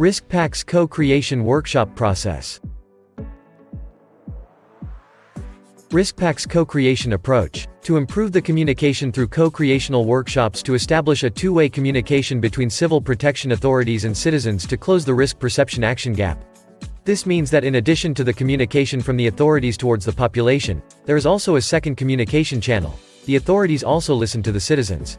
RiskPACC co-creation workshop process. RiskPACC's co-creation approach, to improve the communication through co-creational workshops to establish a two-way communication between civil protection authorities and citizens to close the risk perception action gap. This means that in addition to the communication from the authorities towards the population, there is also a second communication channel. The authorities also listen to the citizens.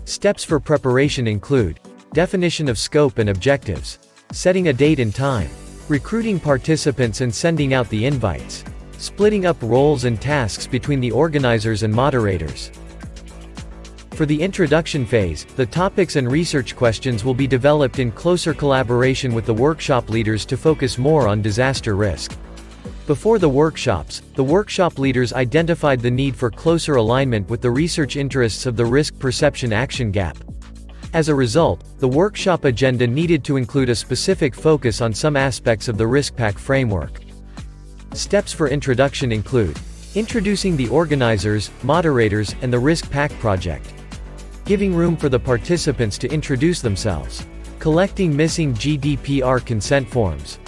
Steps for preparation include definition of scope and objectives, setting a date and time, recruiting participants and sending out the invites, splitting up roles and tasks between the organizers and moderators. For the introduction phase, the topics and research questions will be developed in closer collaboration with the workshop leaders to focus more on disaster risk. Before the workshops, the workshop leaders identified the need for closer alignment with the research interests of the risk perception action gap. As a result, the workshop agenda needed to include a specific focus on some aspects of the RiskPACC framework. Steps for introduction include introducing the organizers, moderators, and the RiskPACC project, giving room for the participants to introduce themselves, collecting missing GDPR consent forms.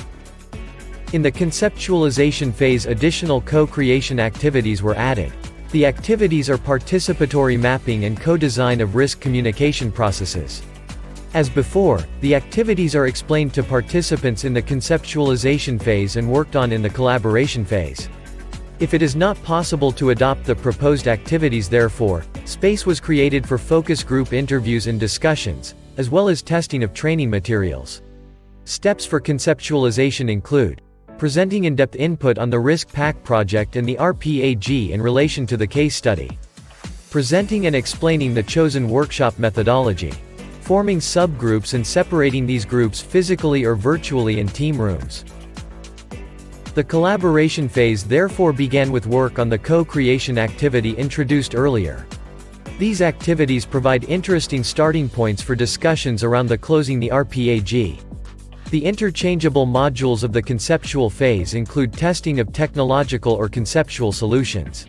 In the conceptualization phase, additional co-creation activities were added. The activities are participatory mapping and co-design of risk communication processes. As before, the activities are explained to participants in the conceptualization phase and worked on in the collaboration phase. If it is not possible to adopt the proposed activities, therefore, space was created for focus group interviews and discussions, as well as testing of training materials. Steps for conceptualization include presenting in-depth input on the RiskPACC project and the RiskPACC in relation to the case study, presenting and explaining the chosen workshop methodology, forming subgroups and separating these groups physically or virtually in team rooms. The collaboration phase therefore began with work on the co-creation activity introduced earlier. These activities provide interesting starting points for discussions around the closing the RiskPACC. The interchangeable modules of the conceptual phase include testing of technological or conceptual solutions.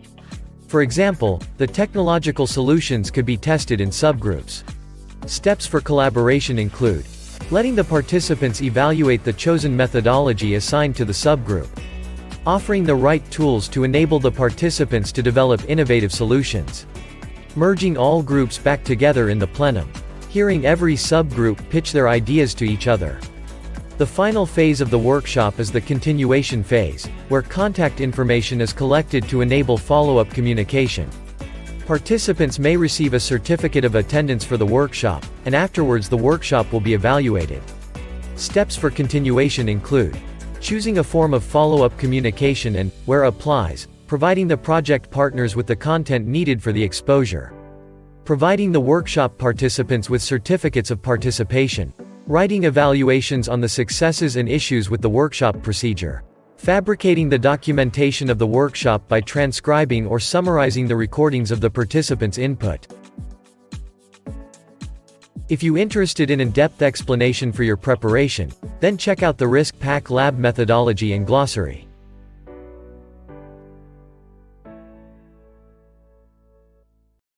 For example, the technological solutions could be tested in subgroups. Steps for collaboration include letting the participants evaluate the chosen methodology assigned to the subgroup, offering the right tools to enable the participants to develop innovative solutions, merging all groups back together in the plenum, hearing every subgroup pitch their ideas to each other. The final phase of the workshop is the continuation phase, where contact information is collected to enable follow-up communication. Participants may receive a certificate of attendance for the workshop, and afterwards the workshop will be evaluated. Steps for continuation include choosing a form of follow-up communication and, where applies, providing the project partners with the content needed for the exposure, providing the workshop participants with certificates of participation, writing evaluations on the successes and issues with the workshop procedure, fabricating the documentation of the workshop by transcribing or summarizing the recordings of the participants' input. If you're interested in in-depth explanation for your preparation, then check out the RiskPACC lab methodology and glossary.